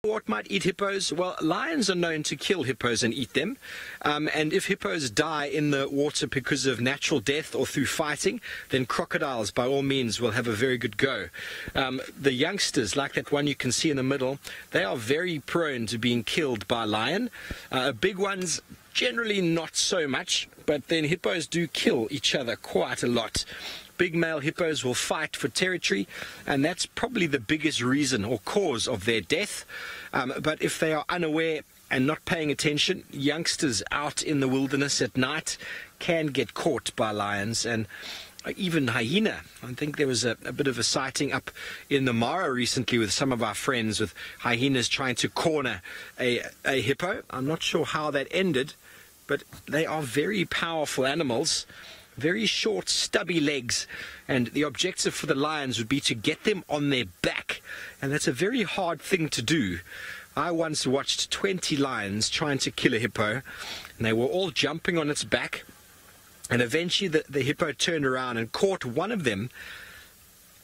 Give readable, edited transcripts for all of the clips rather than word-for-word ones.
What might eat hippos? Well, lions are known to kill hippos and eat them. And if hippos die in the water because of natural death or through fighting, then crocodiles, by all means, will have a very good go. The youngsters, like that one you can see in the middle, they are very prone to being killed by lion. Big ones, generally not so much, but then hippos do kill each other quite a lot. Big male hippos will fight for territory, and that's probably the biggest reason or cause of their death. But if they are unaware and not paying attention, youngsters out in the wilderness at night can get caught by lions, and even hyena. I think there was a bit of a sighting up in the Mara recently with some of our friends with hyenas trying to corner a hippo. I'm not sure how that ended, but they are very powerful animals. Very short, stubby legs, and the objective for the lions would be to get them on their back, and that's a very hard thing to do. I once watched 20 lions trying to kill a hippo, and they were all jumping on its back, and eventually the hippo turned around and caught one of them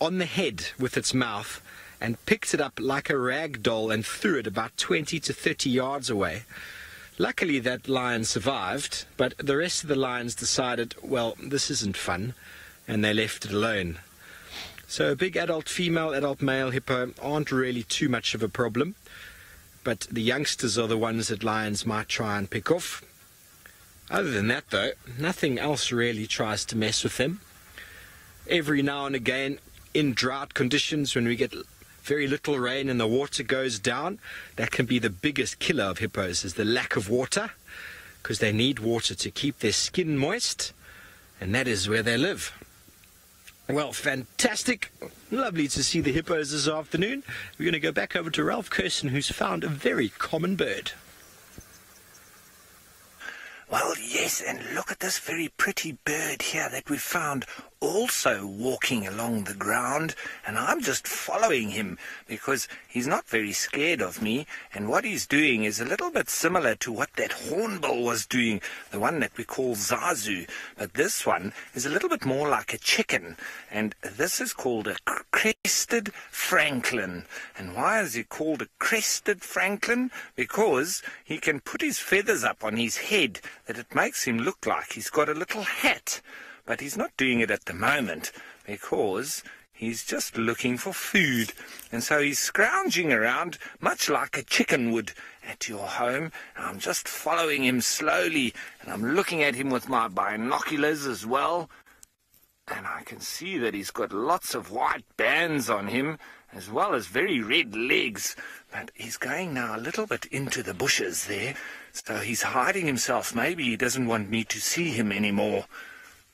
on the head with its mouth and picked it up like a rag doll and threw it about 20 to 30 yards away. Luckily, that lion survived, but the rest of the lions decided, well, this isn't fun, and they left it alone. So a big adult female, adult male hippo aren't really too much of a problem, but the youngsters are the ones that lions might try and pick off. Other than that, though, nothing else really tries to mess with them. Every now and again, in drought conditions, when we get very little rain and the water goes down, that can be the biggest killer of hippos, is the lack of water, because they need water to keep their skin moist, and that is where they live. Well, fantastic. Lovely to see the hippos this afternoon. We're going to go back over to Ralph Kirsten, who's found a very common bird. Well, yes, and look at this very pretty bird here that we found also walking along the ground, and I'm just following him because he's not very scared of me, and what he's doing is a little bit similar to what that hornbill was doing, the one that we call Zazu, but this one is a little bit more like a chicken, and this is called a crested francolin. And why is he called a crested francolin? Because he can put his feathers up on his head that it makes him look like he's got a little hat. But he's not doing it at the moment because he's just looking for food. And so he's scrounging around much like a chicken would at your home. And I'm just following him slowly, and I'm looking at him with my binoculars as well. And I can see that he's got lots of white bands on him, as well as very red legs. But he's going now a little bit into the bushes there. So he's hiding himself. Maybe he doesn't want me to see him anymore.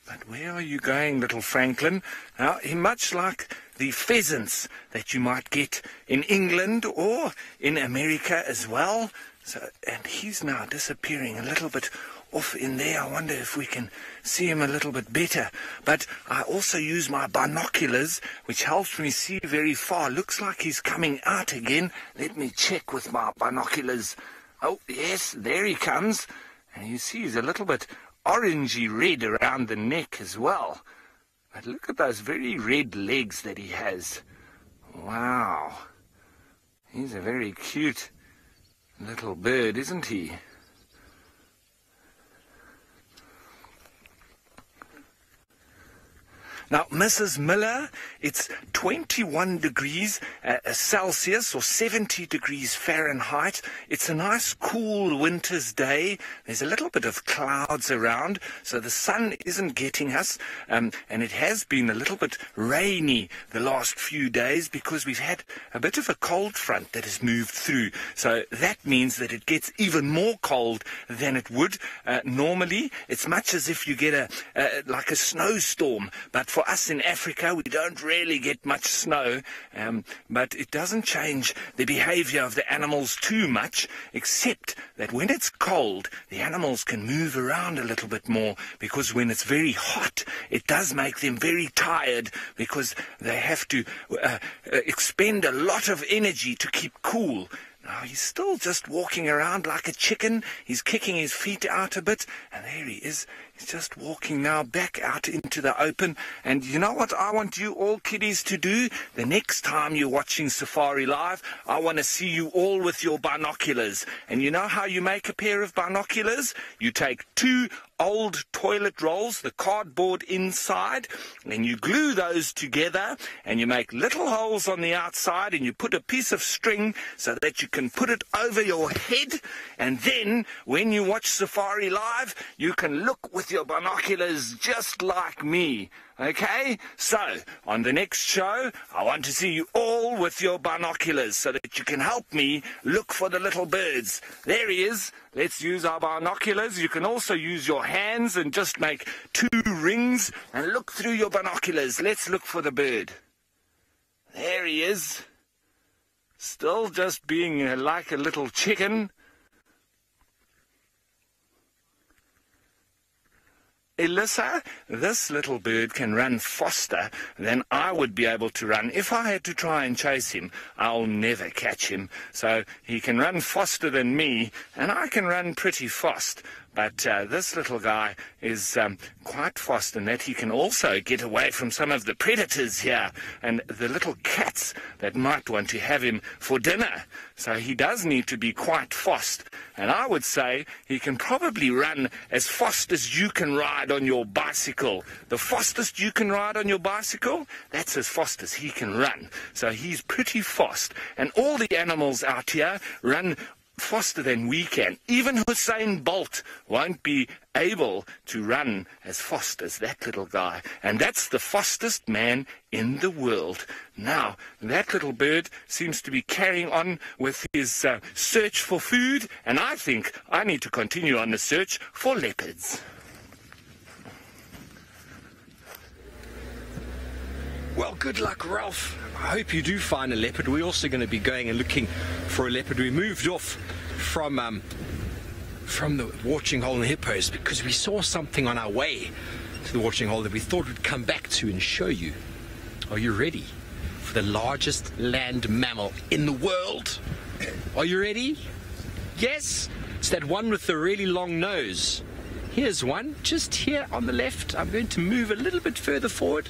But where are you going, little Franklin? Now, much like the pheasants that you might get in England or in America as well. So, and he's now disappearing a little bit off in there. I wonder if we can see him a little bit better. But I also use my binoculars, which helps me see very far. Looks like he's coming out again. Let me check with my binoculars. Oh, yes, there he comes. And you see he's a little bit orangey red around the neck as well. But look at those very red legs that he has. Wow. He's a very cute little bird, isn't he? Now, Mrs. Miller, it's 21 degrees Celsius or 70 degrees Fahrenheit. It's a nice cool winter's day. There's a little bit of clouds around, so the sun isn't getting us. And it has been a little bit rainy the last few days because we've had a bit of a cold front that has moved through. So that means that it gets even more cold than it would normally. It's much as if you get like a snowstorm, but for us in Africa, we don't really get much snow, but it doesn't change the behavior of the animals too much, except that when it's cold, the animals can move around a little bit more, because when it's very hot, it does make them very tired, because they have to expend a lot of energy to keep cool. Now, he's still just walking around like a chicken. He's kicking his feet out a bit, and there he is. He's just walking now back out into the open. And you know what I want you all kiddies to do? The next time you're watching Safari Live, I want to see you all with your binoculars. And you know how you make a pair of binoculars? You take two old toilet rolls, the cardboard inside, and you glue those together, and you make little holes on the outside, and you put a piece of string so that you can put it over your head, and then when you watch Safari Live, you can look with your binoculars just like me. Okay? So, on the next show, I want to see you all with your binoculars so that you can help me look for the little birds. There he is. Let's use our binoculars. You can also use your hands and just make 2 rings and look through your binoculars. Let's look for the bird. There he is. Still just being like a little chicken. Elissa, this little bird can run faster than I would be able to run. If I had to try and chase him, I'll never catch him. So he can run faster than me, and I can run pretty fast. But this little guy is quite fast in that he can also get away from some of the predators here and the little cats that might want to have him for dinner. So he does need to be quite fast. And I would say he can probably run as fast as you can ride on your bicycle. The fastest you can ride on your bicycle, that's as fast as he can run. So he's pretty fast. And all the animals out here run faster than we can. Even Usain Bolt won't be able to run as fast as that little guy. And that's the fastest man in the world. Now, that little bird seems to be carrying on with his search for food, and I think I need to continue on the search for leopards. Well, good luck, Ralph. I hope you do find a leopard. We're also going to be going and looking for a leopard. We moved off from the watering hole in the hippos because we saw something on our way to the watering hole that we thought we'd come back to and show you. Are you ready for the largest land mammal in the world? Are you ready? Yes? It's that one with the really long nose. Here's one, just here on the left. I'm going to move a little bit further forward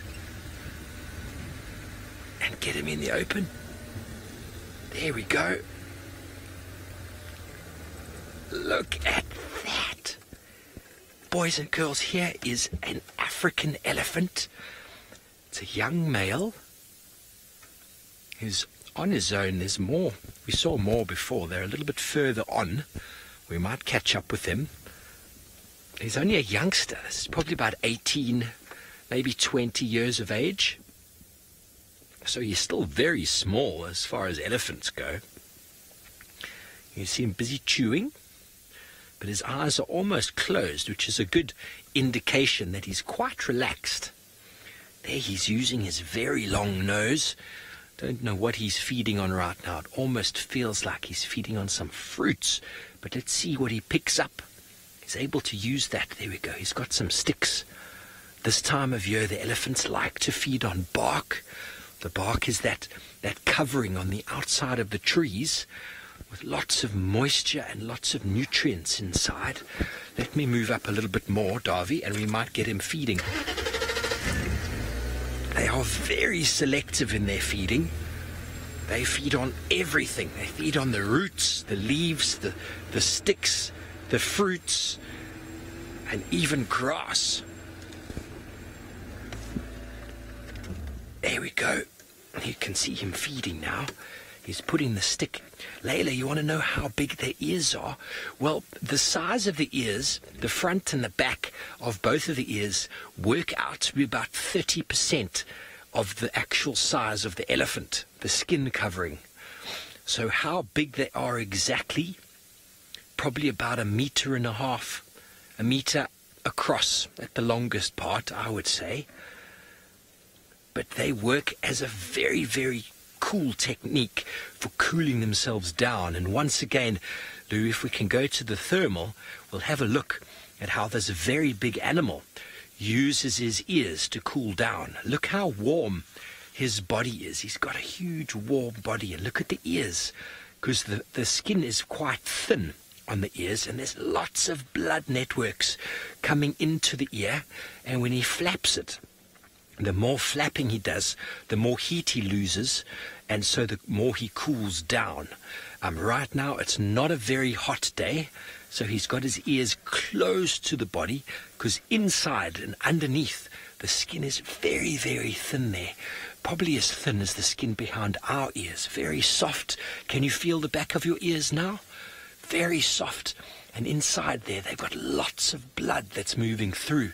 and get him in the open. There we go. Look at that. Boys and girls, here is an African elephant. It's a young male who's on his own. There's more. We saw more before. They're a little bit further on. We might catch up with him. He's only a youngster. He's probably about 18, maybe 20 years of age. So he's still very small as far as elephants go. You see him busy chewing, but his eyes are almost closed, which is a good indication that he's quite relaxed. There he's using his very long nose. Don't know what he's feeding on right now. It almost feels like he's feeding on some fruits, but let's see what he picks up. He's able to use that. There we go. He's got some sticks. This time of year, the elephants like to feed on bark. The bark is that covering on the outside of the trees with lots of moisture and lots of nutrients inside. Let me move up a little bit more, Davy, and we might get him feeding. They are very selective in their feeding. They feed on everything. They feed on the roots, the leaves, the sticks, the fruits, and even grass. There we go. You can see him feeding now. He's putting the stick. Layla, you want to know how big their ears are? Well, the size of the ears, the front and the back of both of the ears, work out to be about 30% of the actual size of the elephant, the skin covering. So how big they are exactly? Probably about 1.5 meters, 1 meter across at the longest part, I would say. But they work as a very, very cool technique for cooling themselves down. And once again, Lou, if we can go to the thermal, we'll have a look at how this very big animal uses his ears to cool down. Look how warm his body is. He's got a huge warm body. And look at the ears, because the skin is quite thin on the ears, and there's lots of blood networks coming into the ear, and when he flaps it, the more flapping he does, the more heat he loses, and so the more he cools down. Right now, it's not a very hot day, so he's got his ears close to the body, because inside and underneath, the skin is very, very thin there. Probably as thin as the skin behind our ears. Very soft. Can you feel the back of your ears now? Very soft. And inside there, they've got lots of blood that's moving through.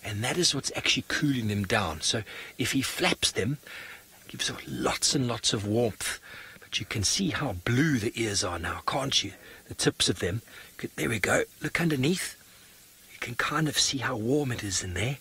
And that is what's actually cooling them down. So if he flaps them, it gives them lots and lots of warmth. But you can see how blue the ears are now, can't you? The tips of them. There we go. Look underneath. You can kind of see how warm it is in there.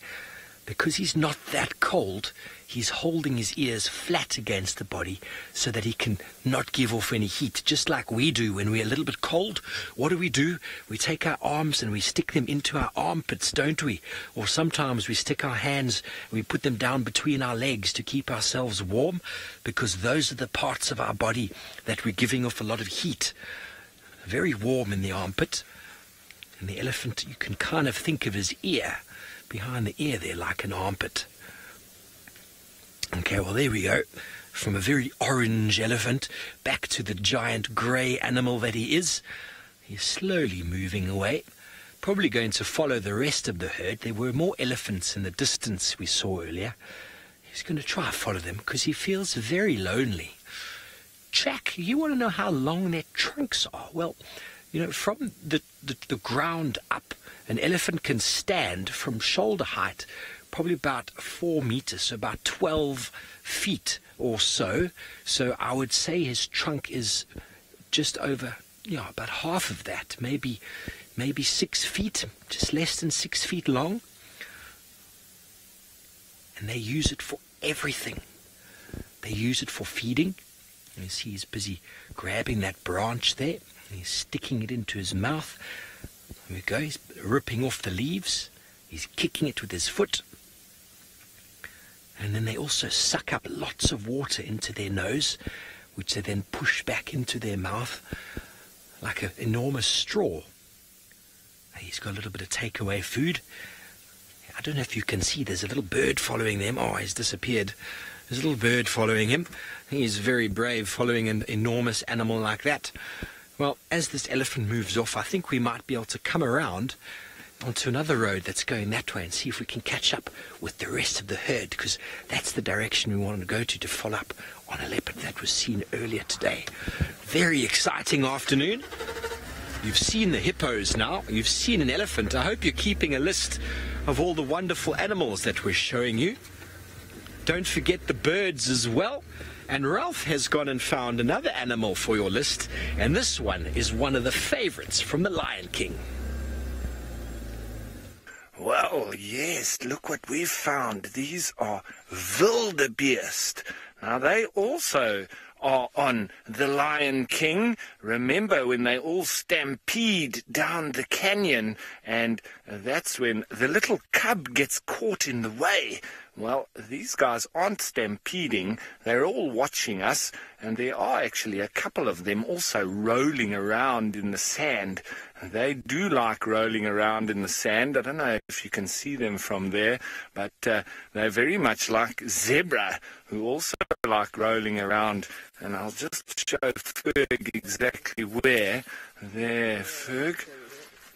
Because he's not that cold, he's holding his ears flat against the body so that he can not give off any heat, just like we do when we're a little bit cold. What do? We take our arms and we stick them into our armpits, don't we? Or sometimes we stick our hands and we put them down between our legs to keep ourselves warm, because those are the parts of our body that we're giving off a lot of heat. Very warm in the armpit. And the elephant, you can kind of think of his ear, behind the ear there, like an armpit. Okay, well, there we go. From a very orange elephant back to the giant grey animal that he is. He's slowly moving away, probably going to follow the rest of the herd. There were more elephants in the distance we saw earlier. He's going to try and follow them because he feels very lonely. Jack, you want to know how long their trunks are? Well, you know, from the ground up, an elephant can stand from shoulder height, probably about 4 meters, so about 12 feet or so. So I would say his trunk is just over, about half of that, maybe 6 feet, just less than 6 feet long. And they use it for everything. They use it for feeding. You see he's busy grabbing that branch there. He's sticking it into his mouth. There we go. He's ripping off the leaves. He's kicking it with his foot. And then they also suck up lots of water into their nose, which they then push back into their mouth like an enormous straw. He's got a little bit of takeaway food. I don't know if you can see, there's a little bird following them. Oh, he's disappeared. There's a little bird following him. He's very brave following an enormous animal like that. Well, as this elephant moves off, I think we might be able to come around onto another road that's going that way and see if we can catch up with the rest of the herd, because that's the direction we wanted to go to follow up on a leopard that was seen earlier today. Very exciting afternoon. You've seen the hippos now. You've seen an elephant. I hope you're keeping a list of all the wonderful animals that we're showing you. Don't forget the birds as well. And Ralph has gone and found another animal for your list, and this one is one of the favorites from the Lion King. Well, yes, look what we've found. These are wildebeest. Now, they also are on the Lion King. Remember when they all stampede down the canyon, and that's when the little cub gets caught in the way. Well, these guys aren't stampeding. They're all watching us, and there are actually a couple of them also rolling around in the sand. They do like rolling around in the sand. I don't know if you can see them from there, but they're very much like zebra, who also like rolling around. And I'll just show Ferg exactly where. There, Ferg.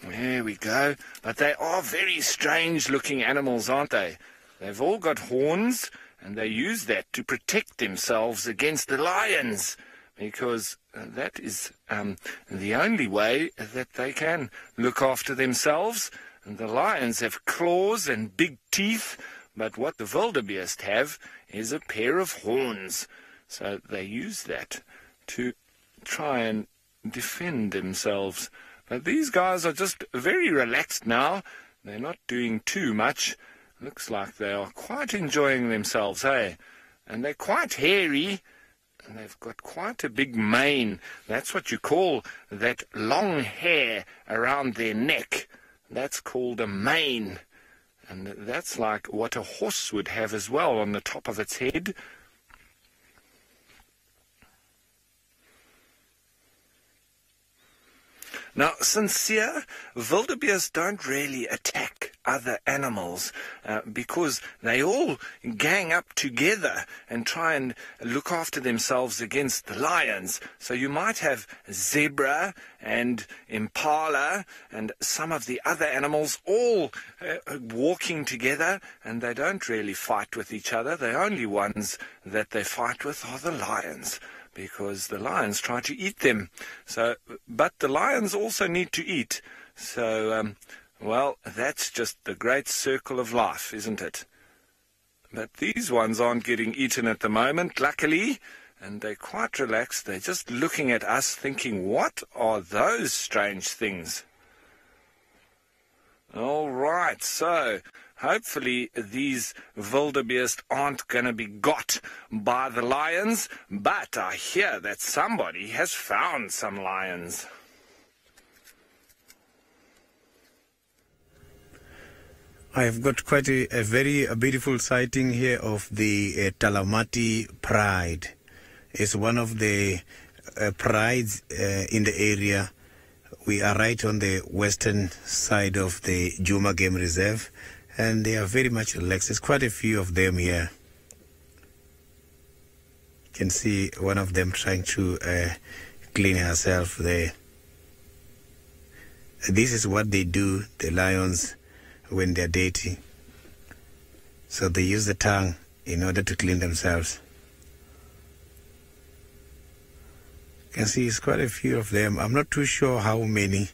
There we go. But they are very strange-looking animals, aren't they? They've all got horns, and they use that to protect themselves against the lions, because that is the only way that they can look after themselves. And the lions have claws and big teeth, but what the wildebeest have is a pair of horns. So they use that to try and defend themselves. But these guys are just very relaxed now. They're not doing too much. Looks like they are quite enjoying themselves, eh? And they're quite hairy, and they've got quite a big mane. That's what you call that long hair around their neck. That's called a mane. And that's like what a horse would have as well on the top of its head. Now, sincere, wildebeest don't really attack other animals because they all gang up together and try and look after themselves against the lions. So you might have zebra and impala and some of the other animals all walking together, and they don't really fight with each other. The only ones that they fight with are the lions, because the lions try to eat them. But the lions also need to eat. So, well, that's just the great circle of life, isn't it? But these ones aren't getting eaten at the moment, luckily, and they're quite relaxed. They're just looking at us thinking, what are those strange things? All right, so hopefully these wildebeest aren't going to be got by the lions, but I hear that somebody has found some lions. I've got quite a very beautiful sighting here of the Talamati Pride. It's one of the prides in the area. We are right on the western side of the Juma Game Reserve, and they are very much relaxed. There's quite a few of them here. You can see one of them trying to clean herself there. This is what they do, the lions, when they're dirty. So they use the tongue in order to clean themselves. You can see it's quite a few of them. I'm not too sure how many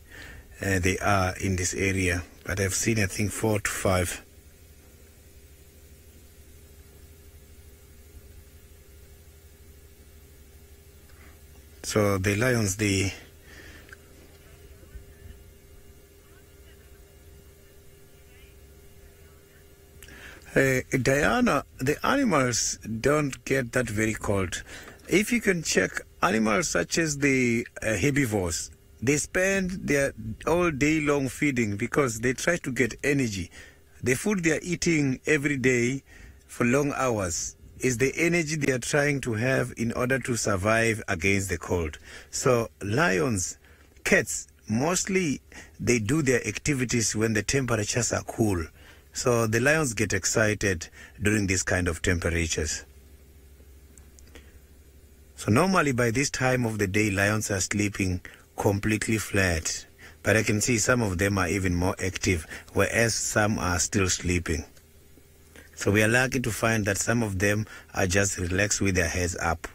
they are in this area, but I've seen, I think, 4 to 5. So the lions, Diana, the animals don't get that very cold. If you can check, animals such as the herbivores, they spend their all day long feeding because they try to get energy. The food they are eating every day for long hours is the energy they are trying to have in order to survive against the cold. So lions, cats, mostly they do their activities when the temperatures are cool. So the lions get excited during these kind of temperatures. So normally by this time of the day, lions are sleeping completely flat. But I can see some of them are even more active, whereas some are still sleeping. So we are lucky to find that some of them are just relaxed with their heads up.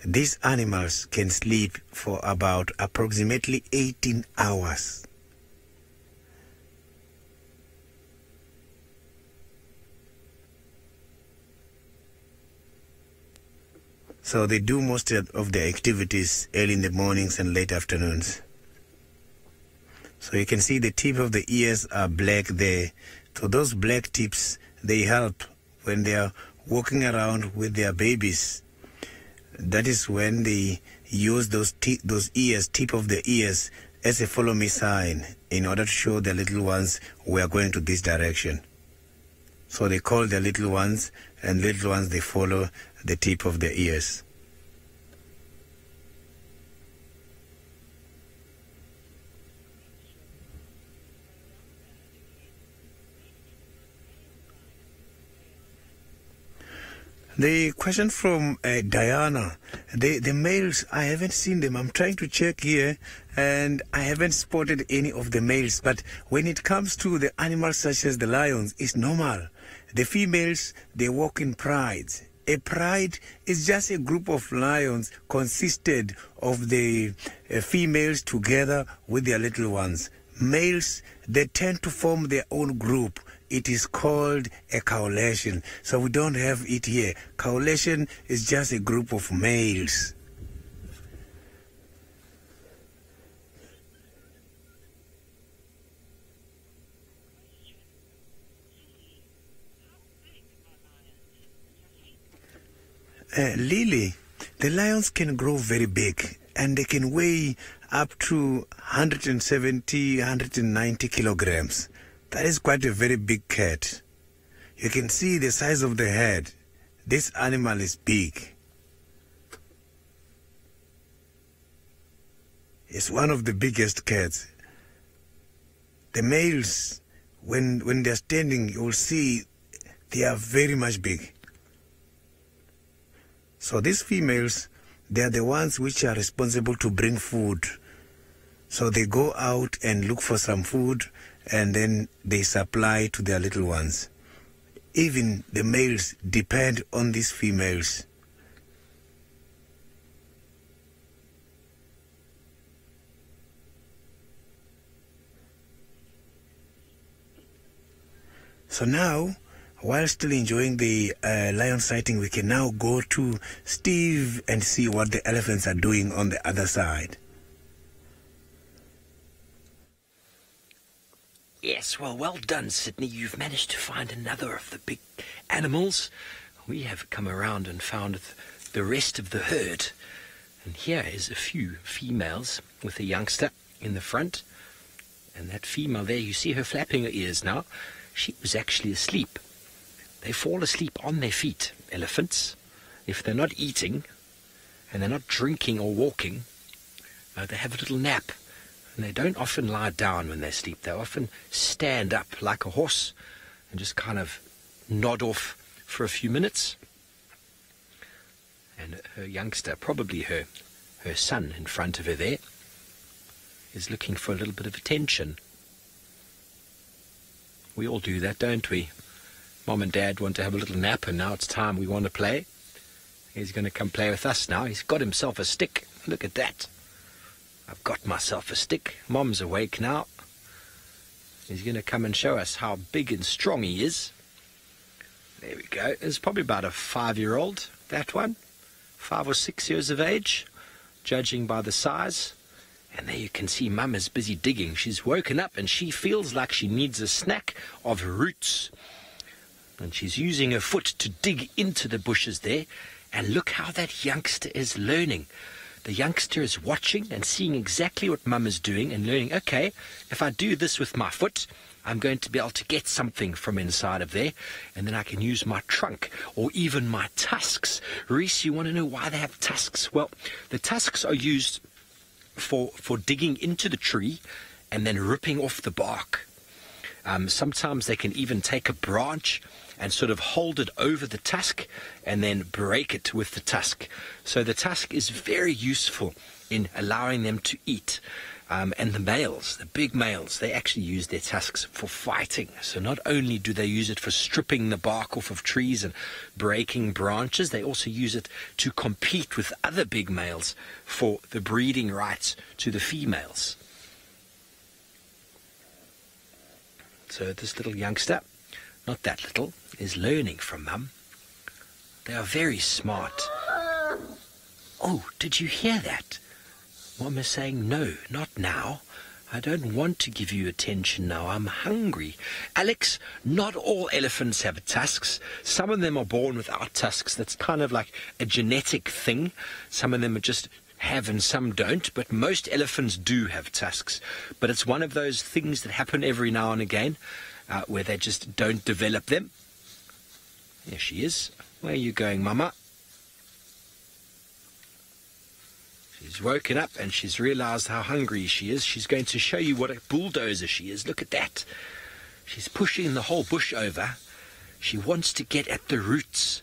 These animals can sleep for about approximately 18 hours. So they do most of their activities early in the mornings and late afternoons. So you can see the tip of the ears are black there. So those black tips, they help when they are walking around with their babies. That is when they use those ears, tip of the ears, as a follow me sign in order to show their little ones we are going to this direction. So they call their little ones, and little ones, they follow the tip of their ears. The question from Diana, the males, I haven't seen them. I'm trying to check here, and I haven't spotted any of the males. But when it comes to the animals such as the lions, it's normal. The females, they walk in prides. A pride is just a group of lions consisted of the females together with their little ones. Males, they tend to form their own group. It is called a coalition. So we don't have it here. Coalition is just a group of males. Lily, the lions can grow very big, and they can weigh up to 170, 190 kilograms. That is quite a very big cat. You can see the size of the head. This animal is big. is one of the biggest cats. The males, when they're standing, you'll see they are very much big. So these females, they are the ones which are responsible to bring food. So they go out and look for some food, and then they supply to their little ones. Even the males depend on these females. So now, while still enjoying the lion sighting, we can now go to Steve and see what the elephants are doing on the other side. Yes, well done, Sydney. You've managed to find another of the big animals. We have come around and found the rest of the herd. And here is a few females with a youngster in the front. And that female there, you see her flapping her ears now. She was actually asleep. They fall asleep on their feet, elephants. If they're not eating and they're not drinking or walking, they have a little nap. And they don't often lie down when they sleep. They often stand up like a horse and just kind of nod off for a few minutes. And her youngster, probably her son in front of her there, is looking for a little bit of attention. We all do that, don't we? Mom and Dad want to have a little nap, and now it's time we want to play. He's going to come play with us now. He's got himself a stick. Look at that. I've got myself a stick. Mom's awake now. He's going to come and show us how big and strong he is. There we go. It's probably about a 5-year-old, that one. 5 or 6 years of age, judging by the size. And there you can see Mum is busy digging. She's woken up and she feels like she needs a snack of roots. And she's using her foot to dig into the bushes there. And look how that youngster is learning. The youngster is watching and seeing exactly what Mum is doing and learning, okay, if I do this with my foot, I'm going to be able to get something from inside of there, and then I can use my trunk or even my tusks. Reese, you want to know why they have tusks? Well, the tusks are used for digging into the tree and then ripping off the bark. Sometimes they can even take a branch and sort of hold it over the tusk and then break it with the tusk. So the tusk is very useful in allowing them to eat. And the males, the big males, they actually use their tusks for fighting. So not only do they use it for stripping the bark off of trees and breaking branches, they also use it to compete with other big males for the breeding rights to the females. So this little youngster, not that little, is learning from Mum. They are very smart. Oh, did you hear that? Mum is saying, no, not now. I don't want to give you attention now. I'm hungry. Alex, not all elephants have tusks. Some of them are born without tusks. That's kind of like a genetic thing. Some of them are just have and some don't, but most elephants do have tusks. But it's one of those things that happen every now and again where they just don't develop them. There she is. Where are you going, Mama? She's woken up and she's realized how hungry she is. She's going to show you what a bulldozer she is. Look at that. She's pushing the whole bush over. She wants to get at the roots.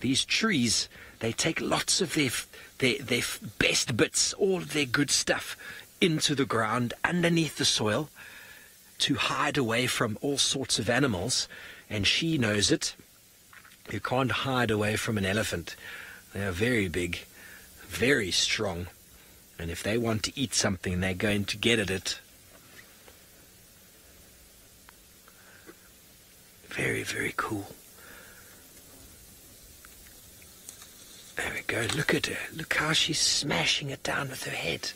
These trees, they take lots of their best bits, all of their good stuff, into the ground, underneath the soil, to hide away from all sorts of animals. And she knows it. You can't hide away from an elephant. They are very big, very strong, and if they want to eat something, they're going to get at it. Very, very cool. There we go. Look at her. Look how she's smashing it down with her head.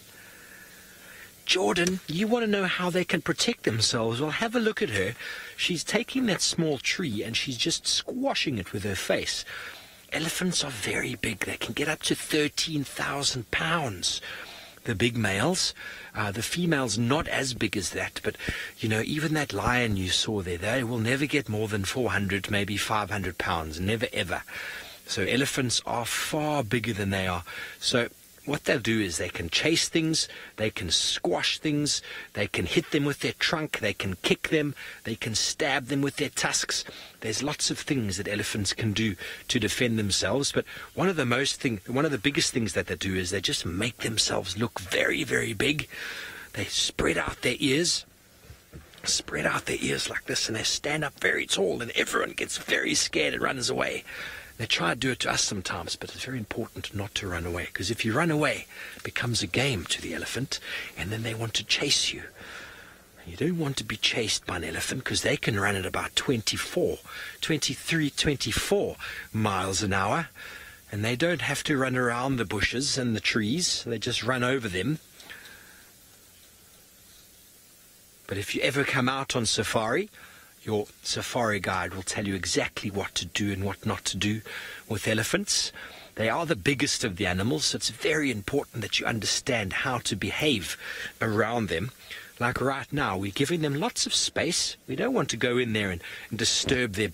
Jordan, you want to know how they can protect themselves? Well, have a look at her. She's taking that small tree and she's just squashing it with her face. Elephants are very big. They can get up to 13,000 pounds. The big males, the females not as big as that, but you know, even that lion you saw there, they will never get more than 400, maybe 500 pounds, never ever. So elephants are far bigger than they are. So what they'll do is they can chase things, they can squash things, they can hit them with their trunk, they can kick them, they can stab them with their tusks. There's lots of things that elephants can do to defend themselves, but one of the biggest things that they do is they just make themselves look very, very big. They spread out their ears like this, and they stand up very tall, and everyone gets very scared and runs away. They try to do it to us sometimes, but it's very important not to run away, because if you run away, it becomes a game to the elephant, and then they want to chase you. You don't want to be chased by an elephant, because they can run at about 23, 24 miles an hour, and they don't have to run around the bushes and the trees. They just run over them. But if you ever come out on safari, your safari guide will tell you exactly what to do and what not to do with elephants. They are the biggest of the animals, so it's very important that you understand how to behave around them. Like right now, we're giving them lots of space. We don't want to go in there and disturb their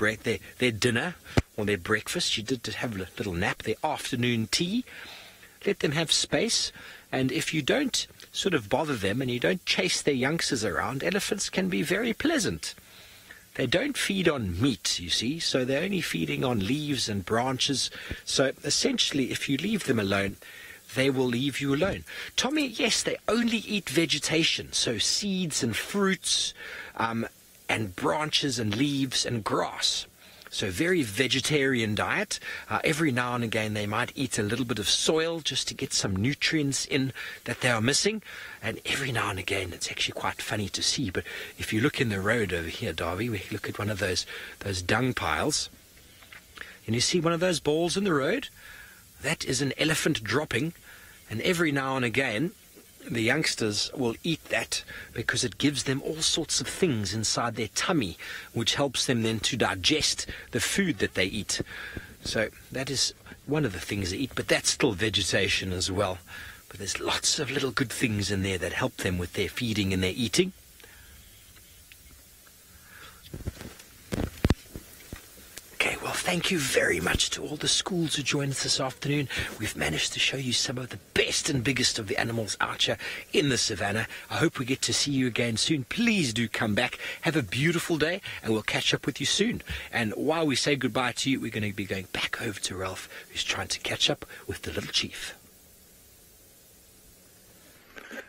dinner or their breakfast. You did have a little nap, their afternoon tea. Let them have space. And if you don't sort of bother them and you don't chase their youngsters around, elephants can be very pleasant. They don't feed on meat, you see, so they're only feeding on leaves and branches. So essentially, if you leave them alone, they will leave you alone. Tommy, yes, they only eat vegetation, so seeds and fruits and branches and leaves and grass. So very vegetarian diet. Every now and again they might eat a little bit of soil just to get some nutrients in that they are missing. And every now and again it's actually quite funny to see. But if you look in the road over here, Darby, we look at one of those dung piles, and you see one of those balls in the road. That is an elephant dropping, and every now and again the youngsters will eat that because it gives them all sorts of things inside their tummy, which helps them then to digest the food that they eat. So that is one of the things they eat, but that's still vegetation as well. But there's lots of little good things in there that help them with their feeding and their eating. Okay, well, thank you very much to all the schools who joined us this afternoon. We've managed to show you some of the best and biggest of the animals out here in the savannah. I hope we get to see you again soon. Please do come back. Have a beautiful day, and we'll catch up with you soon. And while we say goodbye to you, we're going to be going back over to Ralph, who's trying to catch up with the little chief.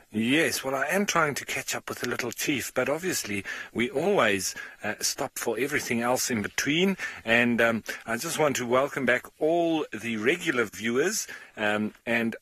Yes, well, I am trying to catch up with the little chief, but obviously we always stop for everything else in between. And I just want to welcome back all the regular viewers. And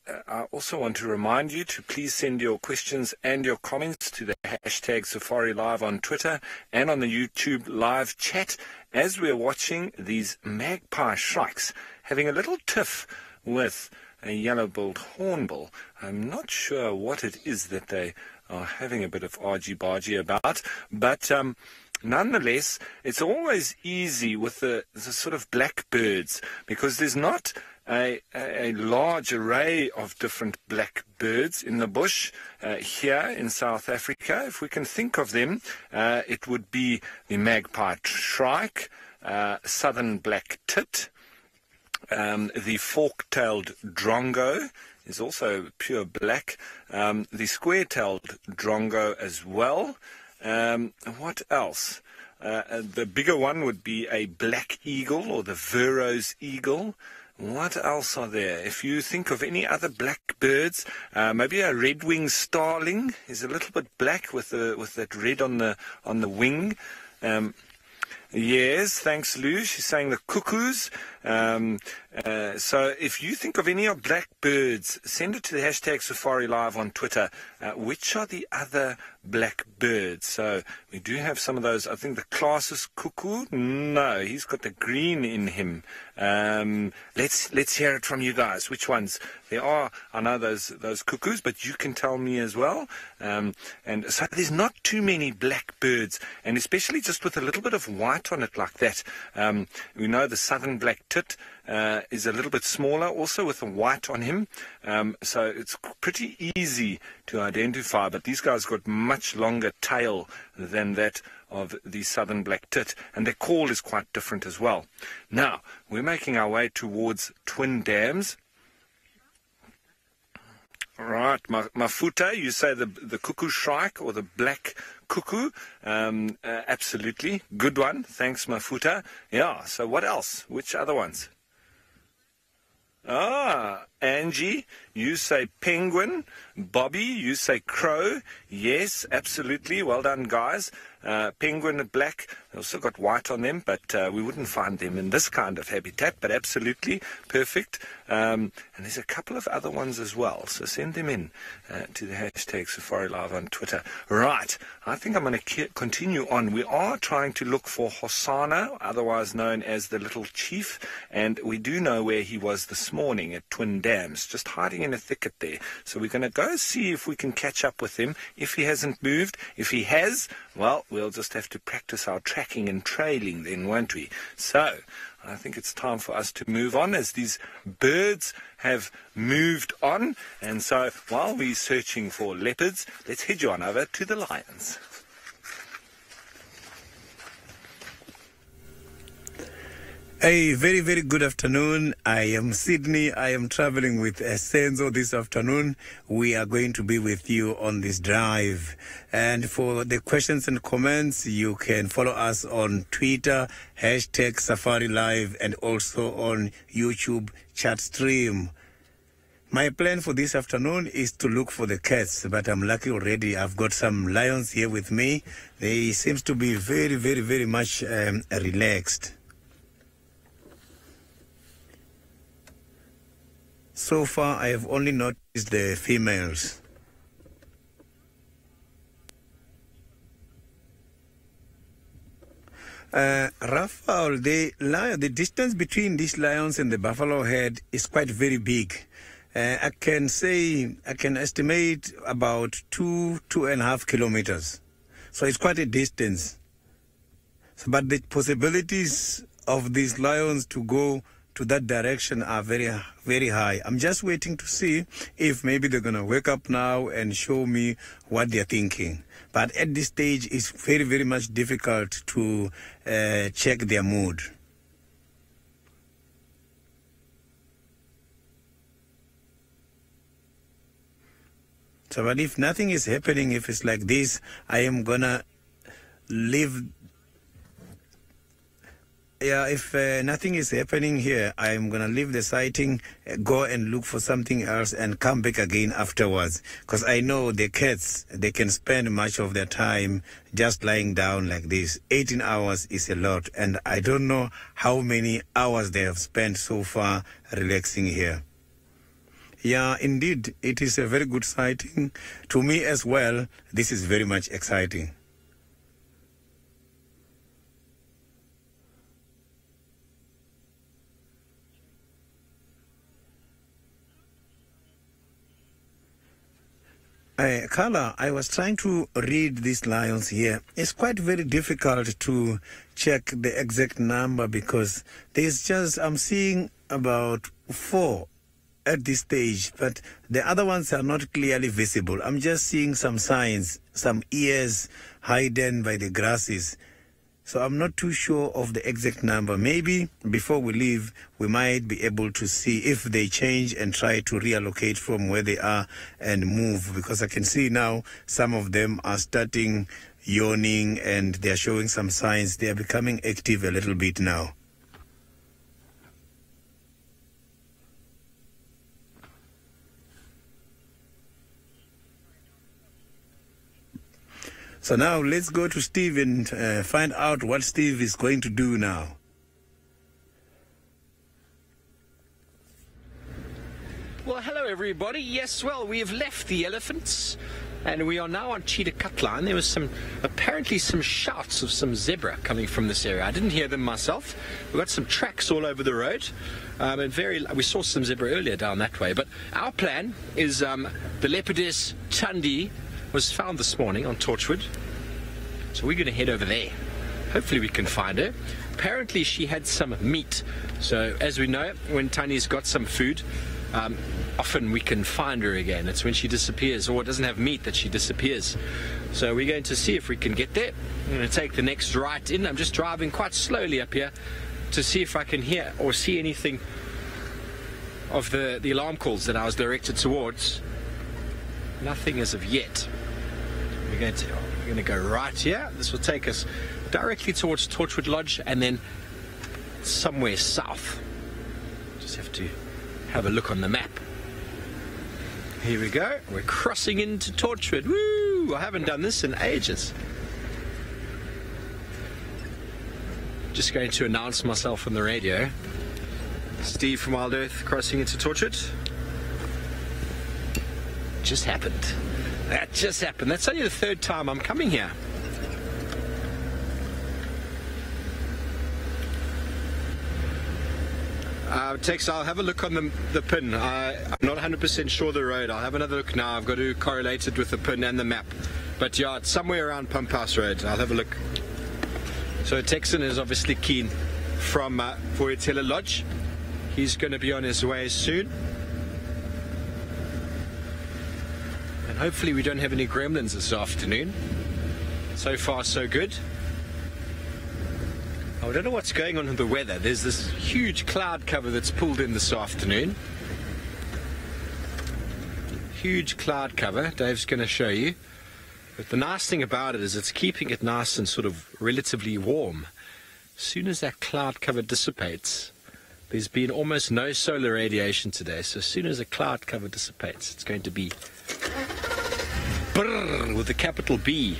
I also want to remind you to please send your questions and your comments to the hashtag Safari Live on Twitter and on the YouTube live chat as we're watching these magpie shrikes having a little tiff with a yellow-billed hornbill. I'm not sure what it is that they are having a bit of argy-bargy about, but nonetheless, it's always easy with the sort of blackbirds, because there's not a large array of different blackbirds in the bush here in South Africa. If we can think of them, it would be the magpie shrike, southern black tit, the fork-tailed drongo is also pure black. The square-tailed drongo as well. What else? The bigger one would be a black eagle or the Verreaux's eagle. What else are there? If you think of any other black birds, maybe a red-winged starling is a little bit black with that red on the wing. Yes, thanks, Lou. She's saying the cuckoos. So if you think of any of black birds, send it to the hashtag Safari Live on Twitter. Which are the other black birds? So we do have some of those. I think the Class's cuckoo. No, he's got the green in him. Let's hear it from you guys. Which ones? There are, I know those cuckoos, but you can tell me as well. And so there's not too many black birds, and especially just with a little bit of white on it like that. We know the southern black tit is a little bit smaller, also with the white on him. So it's pretty easy to identify, but these guys got much longer tail than that of the southern black tit, and their call is quite different as well. Now, we're making our way towards Twin Dams. Right, Mafuta, you say the cuckoo shrike or the black cuckoo. Absolutely. Good one. Thanks, Mafuta. Yeah, so what else? Which other ones? Angie, you say penguin. Bobby, you say crow. Yes, absolutely. Well done, guys. Penguin and black. They also got white on them, but we wouldn't find them in this kind of habitat, but absolutely perfect. And there's a couple of other ones as well, so send them in to the hashtag Safari Live on Twitter. Right, I think I'm going to continue on. We are trying to look for Hosana, otherwise known as the Little Chief, and we do know where he was this morning at Twin Dams, just hiding in a thicket there. So we're going to go see if we can catch up with him, if he hasn't moved. If he has, well, we'll just have to practice our tracking and trailing then, won't we? So I think it's time for us to move on as these birds have moved on. And so while we're searching for leopards, let's head you on over to the lions. A very, very good afternoon. I am Sydney. I am traveling with Senzo this afternoon. We are going to be with you on this drive. And for the questions and comments, you can follow us on Twitter, hashtag Safari Live, and also on YouTube chat stream. My plan for this afternoon is to look for the cats, but I'm lucky already. I've got some lions here with me. They seem to be very, very, very much relaxed. So far, I have only noticed the females. Raphael, the distance between these lions and the buffalo head is quite very big. I can estimate about 2.5 kilometers. So it's quite a distance. But the possibilities of these lions to go to that direction are very, very high. I'm just waiting to see if maybe they're going to wake up now and show me what they're thinking. But at this stage, it's very, very much difficult to check their mood. So, but if nothing is happening, if it's like this, I am going to leave. Yeah, if nothing is happening here, I'm going to leave the sighting, go and look for something else and come back again afterwards. Because I know the cats, they can spend much of their time just lying down like this. 18 hours is a lot. And I don't know how many hours they have spent so far relaxing here. Yeah, indeed, it is a very good sighting. To me as well, this is very much exciting. Carla, I was trying to read these lions here. It's quite very difficult to check the exact number because I'm seeing about 4 at this stage, but the other ones are not clearly visible. I'm just seeing some signs, some ears hidden by the grasses. So I'm not too sure of the exact number. Maybe before we leave, we might be able to see if they change and try to reallocate from where they are and move. Because I can see now some of them are starting yawning and they're showing some signs. They are becoming active a little bit now. So now let's go to Steve and find out what Steve is going to do now. Well, hello everybody. Yes, well, we have left the elephants and we are now on Cheetah Cut Line. There was apparently some shouts of some zebra coming from this area. I didn't hear them myself. We've got some tracks all over the road. We saw some zebra earlier down that way. But our plan is the leopardess Thandi was found this morning on Torchwood. So we're going to head over there. Hopefully we can find her. Apparently she had some meat. So as we know, when Tanya's got some food, often we can find her again. It's when she disappears or doesn't have meat that she disappears. So we're going to see if we can get there. I'm going to take the next right in. I'm just driving quite slowly up here to see if I can hear or see anything of the alarm calls that I was directed towards. Nothing as of yet. We're going to go right here. This will take us directly towards Torchwood Lodge and then somewhere south. Just have to have a look on the map. Here we go. We're crossing into Torchwood. Woo! I haven't done this in ages. Just going to announce myself on the radio. Steve from Wild Earth crossing into Torchwood. Just happened. That just happened. That's only the third time I'm coming here. Tex, I'll have a look on the pin. I'm not 100% sure the road. I'll have another look now. I've got to correlate it with the pin and the map. But yeah, it's somewhere around Pump House Road. I'll have a look. So Texan is obviously keen from Voyatella Lodge. He's going to be on his way soon. And hopefully we don't have any gremlins this afternoon. So far, so good. I don't know what's going on with the weather. There's this huge cloud cover that's pulled in this afternoon. Huge cloud cover. Dave's going to show you. But the nice thing about it is it's keeping it nice and sort of relatively warm. As soon as that cloud cover dissipates, there's been almost no solar radiation today. So as soon as the cloud cover dissipates, it's going to be brrr with a capital B.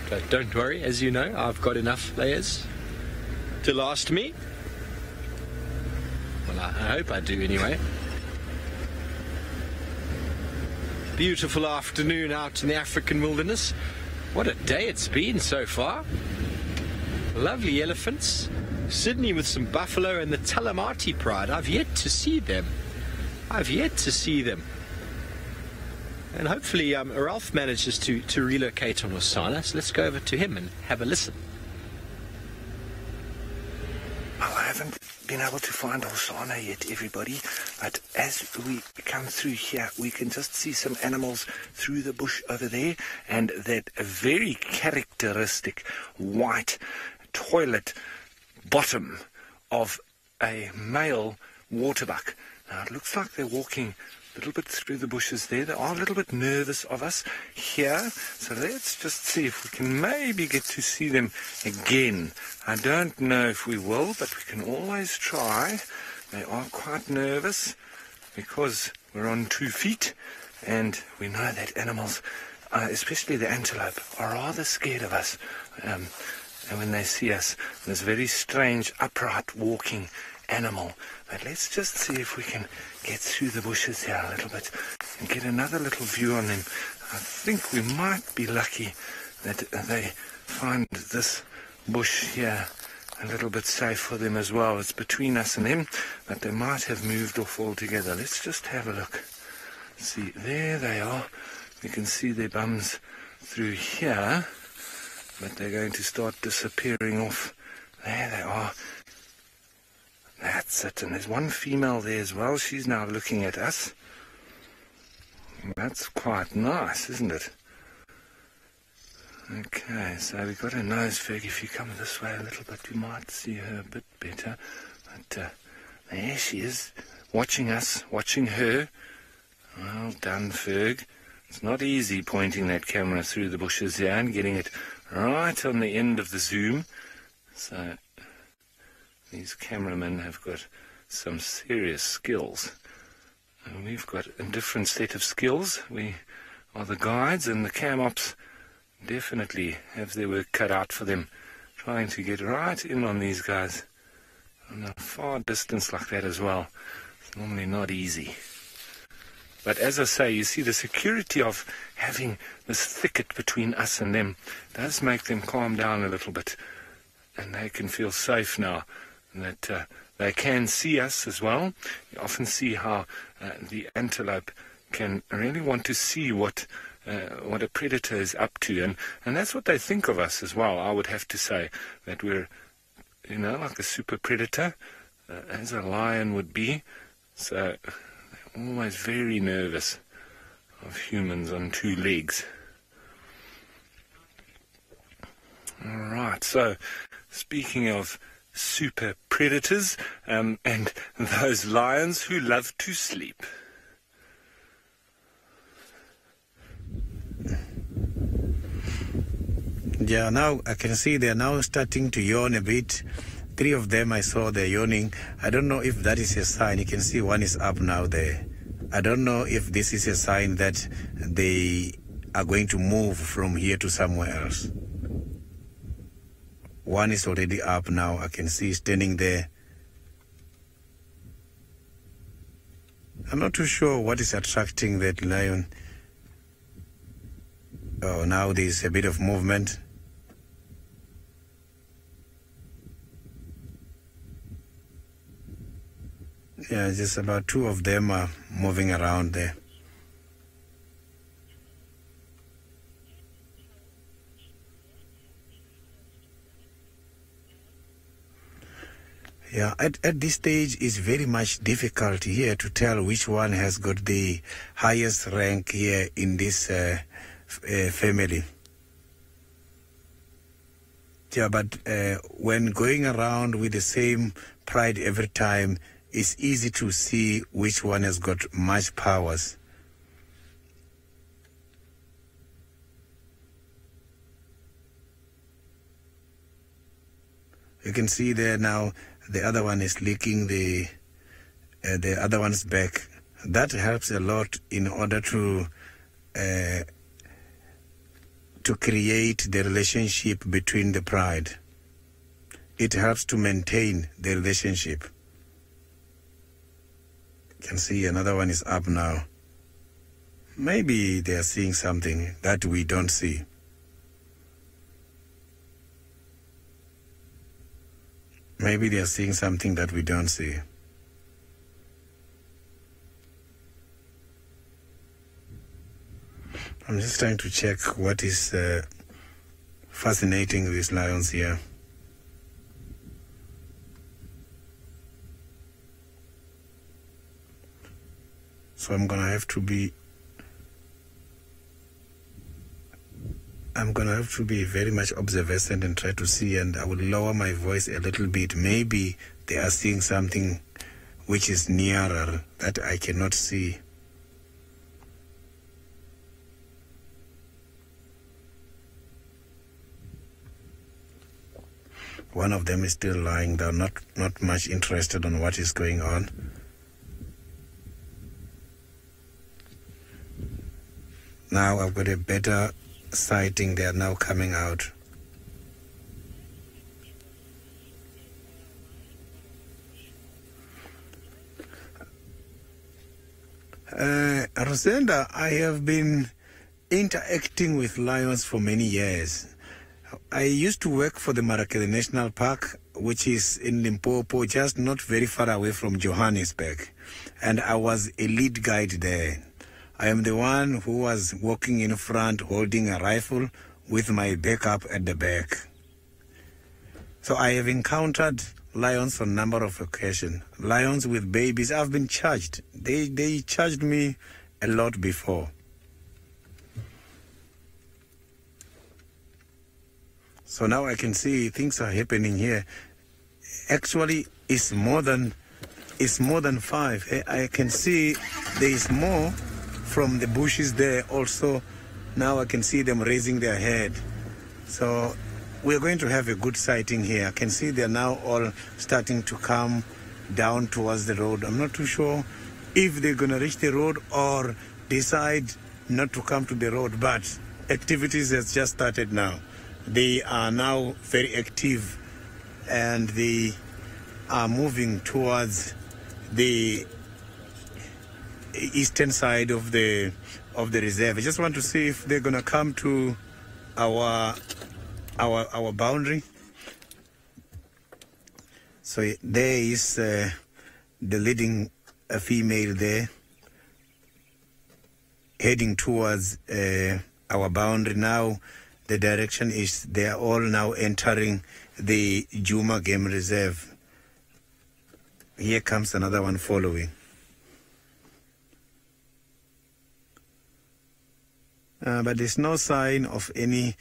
But don't worry, as you know, I've got enough layers to last me. Well, I hope I do anyway. Beautiful afternoon out in the African wilderness. What a day it's been so far. Lovely elephants. Sydney with some buffalo and the Talamati pride. I've yet to see them. And hopefully Ralph manages to relocate on Osana. So let's go over to him and have a listen. Well, I haven't been able to find Osana yet, everybody. But as we come through here, we can just see some animals through the bush over there. And that very characteristic white toilet bottom of a male waterbuck. Now, it looks like they're walking a little bit through the bushes there. They are a little bit nervous of us here. So let's just see if we can maybe get to see them again. I don't know if we will, but we can always try. They are quite nervous because we're on 2 feet. And we know that animals, especially the antelope, are rather scared of us. And when they see us, this very strange, upright walking animal. But let's just see if we can get through the bushes here a little bit and get another little view on them. I think we might be lucky that they find this bush here a little bit safe for them as well. It's between us and them, but they might have moved off altogether. Let's just have a look. See, there they are. We can see their bums through here, but they're going to start disappearing off. There they are. That's it, and there's one female there as well. She's now looking at us. That's quite nice, isn't it? Okay, so we've got a nose Ferg. If you come this way a little bit, you might see her a bit better. But there she is, watching us, watching her. Well done, Ferg. It's not easy pointing that camera through the bushes here and getting it right on the end of the zoom. So these cameramen have got some serious skills. And we've got a different set of skills. We are the guides, and the cam ops definitely have their work cut out for them, trying to get right in on these guys on a far distance like that as well. It's normally not easy. But as I say, you see, the security of having this thicket between us and them does make them calm down a little bit, and they can feel safe now. That they can see us as well. You often see how the antelope can really want to see what a predator is up to, and that's what they think of us as well. I would have to say that we're, like a super predator, as a lion would be. So they're always very nervous of humans on 2 legs. All right. So speaking of super predators and those lions who love to sleep. Yeah, now I can see they're now starting to yawn a bit. 3 of them I saw they're yawning. I don't know if that is a sign. You can see one is up now there. I don't know if this is a sign that they are going to move from here to somewhere else. One is already up now. I can see standing there. I'm not too sure what is attracting that lion. Oh, now there's a bit of movement. Yeah, just about 2 of them are moving around there. Yeah, at this stage it's very much difficult here to tell which one has got the highest rank here in this family. Yeah, but when going around with the same pride every time, it's easy to see which one has got much powers. You can see there now the other one is licking the other one's back. That helps a lot in order to create the relationship between the pride. It helps to maintain the relationship. You can see another one is up now. Maybe they are seeing something that we don't see. Maybe they are seeing something that we don't see. I'm just trying to check what is fascinating these lions here. So I'm gonna have to be very much observant and try to see, and I will lower my voice a little bit. Maybe they are seeing something which is nearer that I cannot see. One of them is still lying down, not much interested on what is going on. Now I've got a better sighting. They are now coming out. Rosenda, I have been interacting with lions for many years. I used to work for the Marakele National Park, which is in Limpopo, just not very far away from Johannesburg. And I was a lead guide there. I am the one who was walking in front holding a rifle with my backup at the back. So I have encountered lions on a number of occasions. Lions with babies, I've been charged. They charged me a lot before. So now I can see things are happening here. Actually, it's more than 5. I can see there is more from the bushes there also. Now I can see them raising their head. So we're going to have a good sighting here. I can see they're now all starting to come down towards the road. I'm not too sure if they're going to reach the road or decide not to come to the road, but activities has just started now. They are now very active and they are moving towards the eastern side of the reserve. I just want to see if they're going to come to our boundary. So there is the leading female there heading towards our boundary. Now the direction is they are all now entering the Juma Game Reserve. Here comes another one following. But there's no sign of any.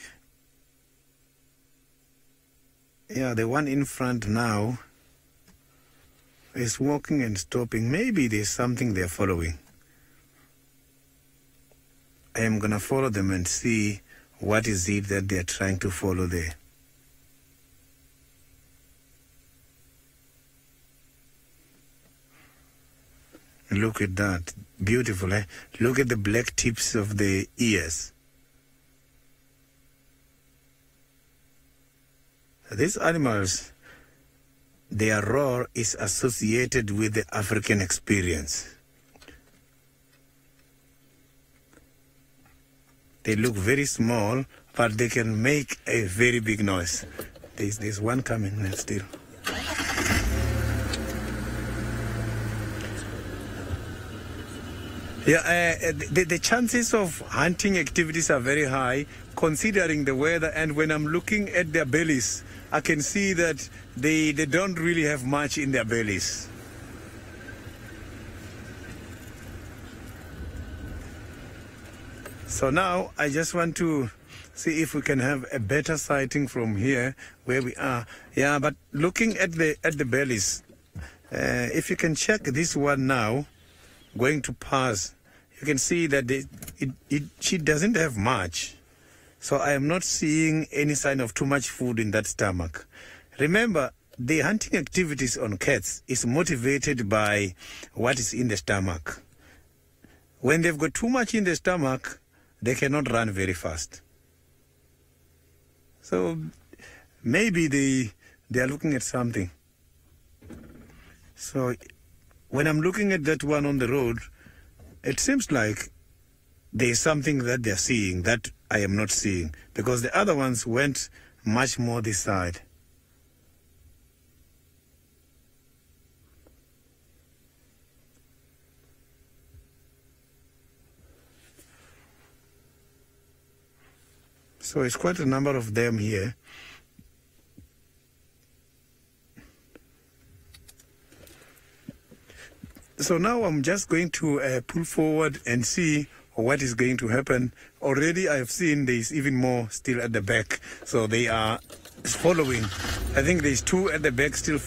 Yeah, the one in front now is walking and stopping. Maybe there's something they're following. I am going to follow them and see what is it that they're trying to follow there. Look at that. Beautiful, eh? Look at the black tips of the ears. These animals, their roar is associated with the African experience. They look very small, but they can make a very big noise. There's one coming now still. Yeah, the chances of hunting activities are very high, considering the weather. And when I'm looking at their bellies, I can see that they don't really have much in their bellies. So now I just want to see if we can have a better sighting from here where we are. Yeah, but looking at the bellies, if you can check this one now, going to pass, you can see that she doesn't have much. So I am not seeing any sign of too much food in that stomach. Remember, the hunting activities on cats is motivated by what is in the stomach. When they've got too much in the stomach, they cannot run very fast. So maybe they are looking at something. So when I'm looking at that one on the road, it seems like there's something that they're seeing that I am not seeing, because the other ones went much more this side. So it's quite a number of them here. So now I'm just going to pull forward and see what is going to happen. Already I've seen there's even more still at the back. So they are following. I think there's two at the back still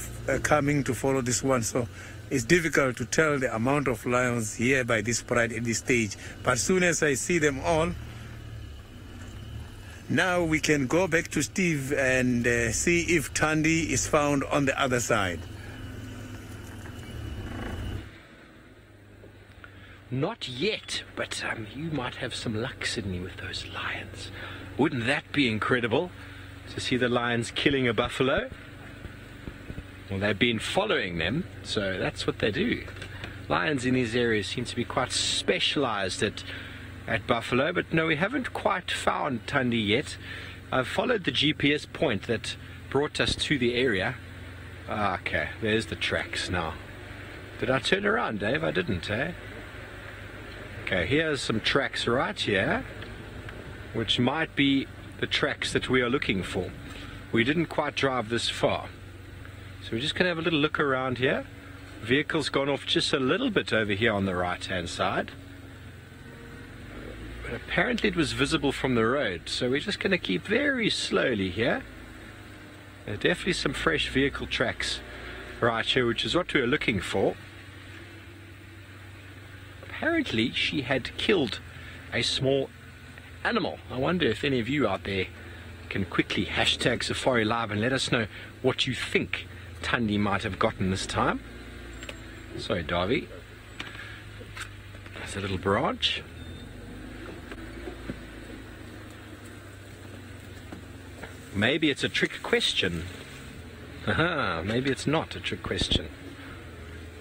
coming to follow this one. So it's difficult to tell the amount of lions here by this pride at this stage. But as soon as I see them all, now we can go back to Steve and see if Thandi is found on the other side. Not yet, but you might have some luck, Sydney, with those lions. Wouldn't that be incredible, to see the lions killing a buffalo? Well, they've been following them, so that's what they do. Lions in these areas seem to be quite specialized at buffalo, but no, we haven't quite found Thandi yet. I've followed the GPS point that brought us to the area. Okay, there's the tracks now. Did I turn around, Dave? I didn't, eh? Okay, here's some tracks right here, which might be the tracks that we are looking for. We didn't quite drive this far. So we're just going to have a little look around here. Vehicle's gone off just a little bit over here on the right-hand side. But apparently it was visible from the road, so we're just going to keep very slowly here. There are definitely some fresh vehicle tracks right here, which is what we are looking for. Apparently she had killed a small animal. I wonder if any of you out there can quickly hashtag Safari Live and let us know what you think Thandi might have gotten this time. Sorry, Darby. There's a little branch. Maybe it's a trick question. Aha, maybe it's not a trick question.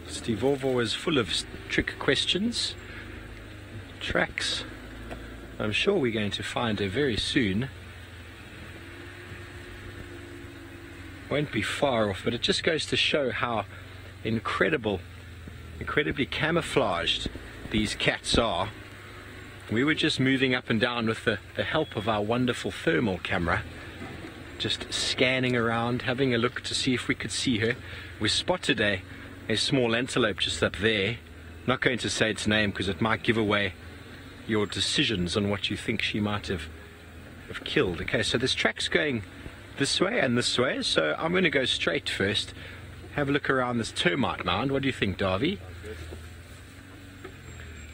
Steve Orvo is full of trick questions. Tracks. I'm sure we're going to find her very soon. Won't be far off, but it just goes to show how incredibly camouflaged these cats are. We were just moving up and down with the help of our wonderful thermal camera, just scanning around, having a look to see if we could see her. We spotted a small antelope just up there. Not going to say its name because it might give away your decisions on what you think she might have killed. Okay, so this track's going this way and this way, so I'm going to go straight first. Have a look around this termite mound. What do you think, Darby?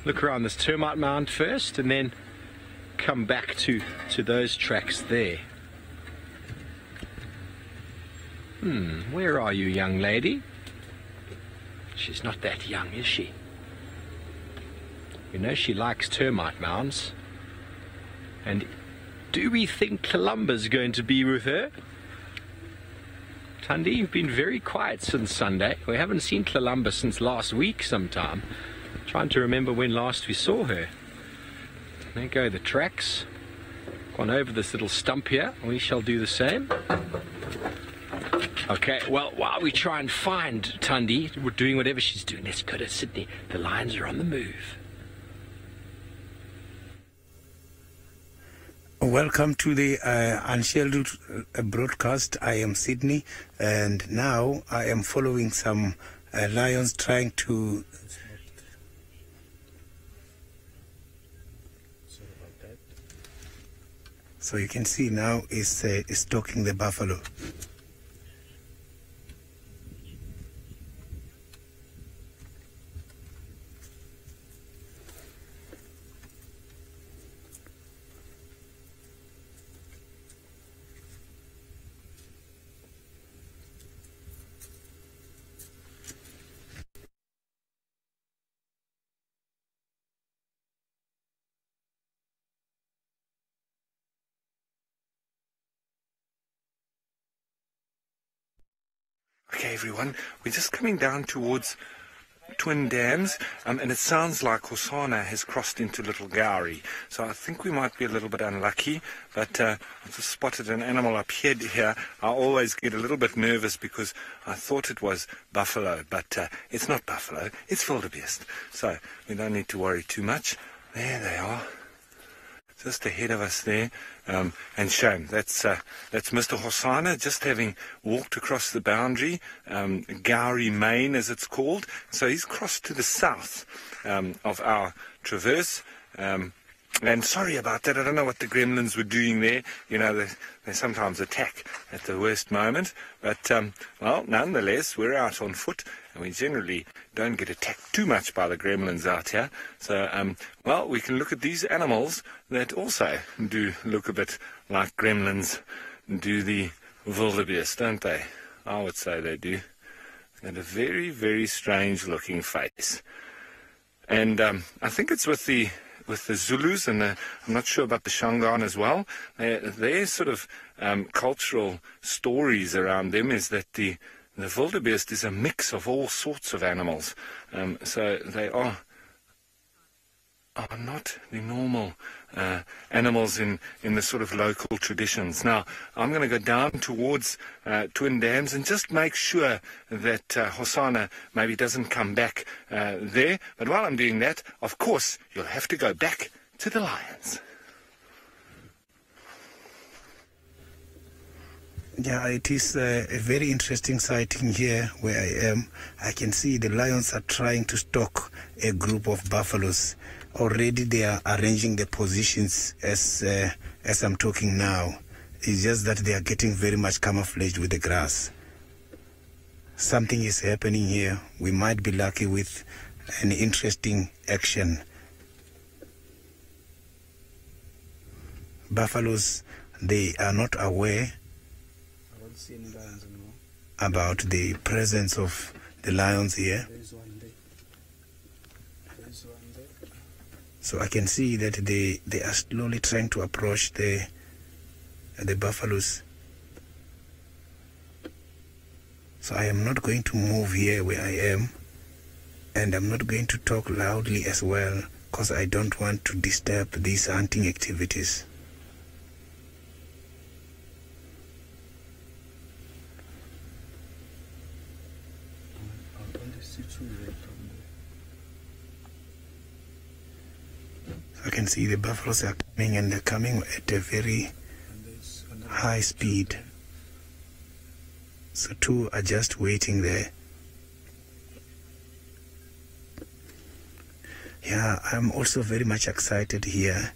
Look around this termite mound first and then come back to those tracks there. Where are you, young lady? She's not that young, is she? You know she likes termite mounds. And do we think Columba's going to be with her? Tundi, you've been very quiet since Sunday. We haven't seen Columba since last week sometime. Trying to remember when last we saw her. There go the tracks. Gone over this little stump here. We shall do the same. Okay, well, while we try and find Tundi, we're doing whatever she's doing. Let's go to Sydney. The lions are on the move. Welcome to the Unscheduled broadcast. I am Sydney, and now I am following some lions trying to... So you can see now is stalking the buffalo. Okay, everyone, we're just coming down towards Twin Dams, and it sounds like Hosana has crossed into Little Gowrie. So I think we might be a little bit unlucky, but I just spotted an animal up here. I always get a little bit nervous because I thought it was buffalo, but it's not buffalo, it's wildebeest. So we don't need to worry too much. There they are, just ahead of us there. And shame, that's Mr. Hosana just having walked across the boundary, Gowrie Main as it's called. So he's crossed to the south of our traverse. And sorry about that, I don't know what the gremlins were doing there. You know, they sometimes attack at the worst moment. But, well, nonetheless, we're out on foot, and we generally don't get attacked too much by the gremlins out here. So, well, we can look at these animals that also do look a bit like gremlins do the wildebeest, don't they? I would say they do. And a very, very strange looking face. And I think it's with the Zulus, and I'm not sure about the Shangaan as well. Their sort of cultural stories around them is that the wildebeest is a mix of all sorts of animals. So they are not the normal animals in the sort of local traditions. Now, I'm going to go down towards Twin Dams and just make sure that Hosana maybe doesn't come back there. But while I'm doing that, of course, you'll have to go back to the lions. Yeah, it is a very interesting sighting here where I am. I can see the lions are trying to stalk a group of buffaloes. Already they are arranging the positions as I'm talking now. It's just that they are getting very much camouflaged with the grass. Something is happening here. We might be lucky with an interesting action. Buffaloes, they are not aware about the presence of the lions here. So I can see that they are slowly trying to approach the buffaloes. So I am not going to move here where I am, and I'm not going to talk loudly as well, because I don't want to disturb these hunting activities. I can see the buffaloes are coming, and they're coming at a very high speed. So two are just waiting there. Yeah, I'm also very much excited here.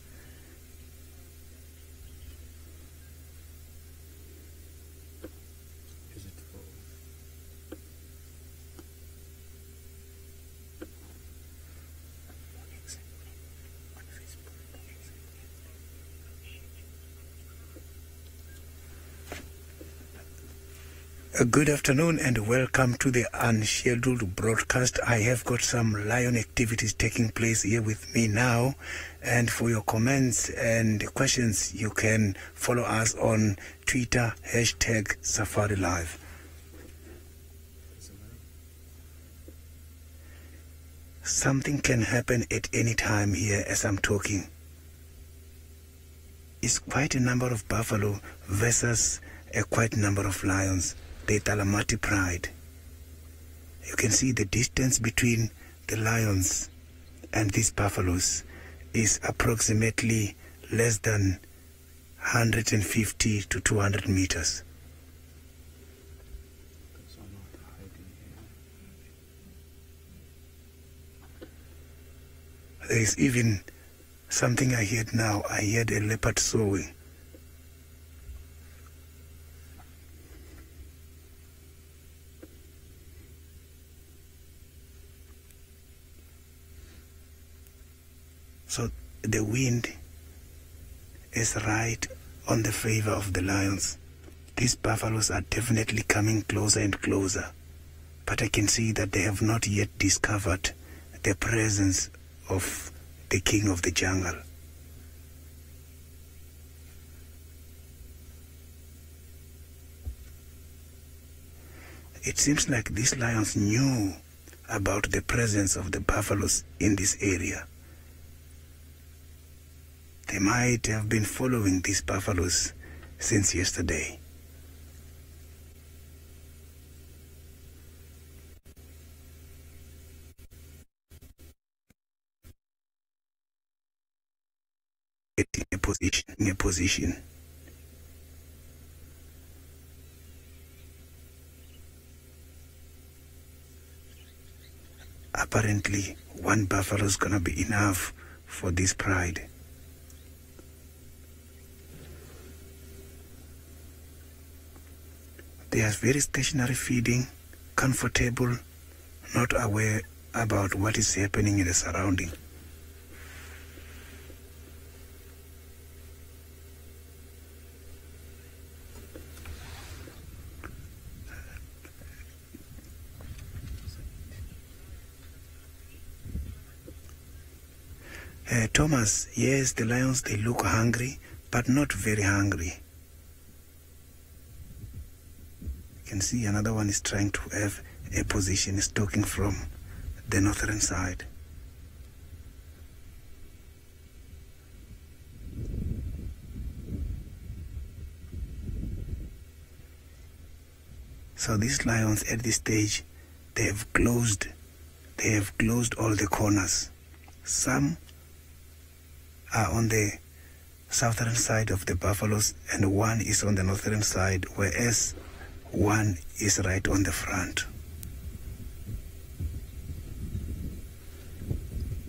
Good afternoon and welcome to the unscheduled broadcast. I have got some lion activities taking place here with me now, and for your comments and questions you can follow us on Twitter #SafariLive. Something can happen at any time here as I'm talking. It's quite a number of buffalo versus a quite number of lions. The Talamati Pride. You can see the distance between the lions and these buffaloes is approximately less than 150 to 200 meters. There is even something I heard now. I heard a leopard soaring. So the wind is right on the favor of the lions. These buffaloes are definitely coming closer and closer, but I can see that they have not yet discovered the presence of the king of the jungle. It seems like these lions knew about the presence of the buffaloes in this area. They might have been following these buffaloes since yesterday. In a position. Apparently, one buffalo is gonna be enough for this pride. They are very stationary feeding, comfortable, not aware about what is happening in the surrounding. Thomas, yes, the lions, they look hungry, but not very hungry. You can see another one is trying to have a position, is talking from the northern side. So these lions at this stage, they have closed all the corners. Some are on the southern side of the buffaloes and one is on the northern side, whereas one is right on the front.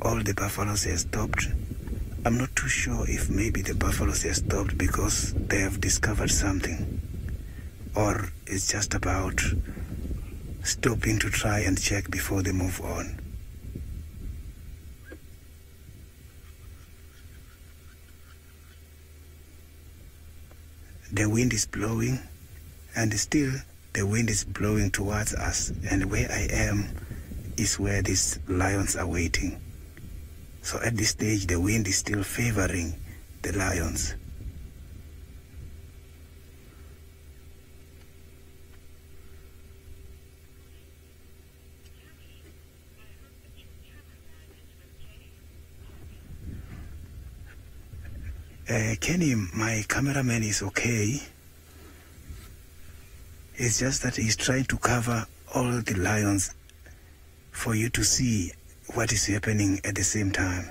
All the buffaloes have stopped. I'm not too sure if maybe the buffaloes have stopped because they have discovered something, or it's just about stopping to try and check before they move on. The wind is blowing, and still the wind is blowing towards us, and where I am is where these lions are waiting. So at this stage the wind is still favoring the lions. Kenny, my cameraman, is okay. It's just that he's trying to cover all the lions for you to see what is happening at the same time.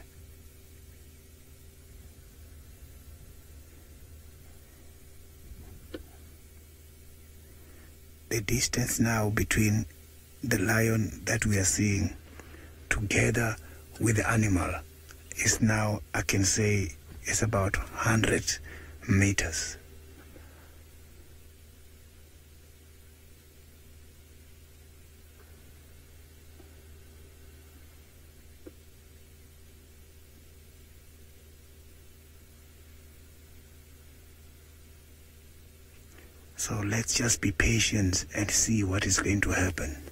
The distance now between the lion that we are seeing together with the animal is now, I can say, is about 100 meters. So let's just be patient and see what is going to happen.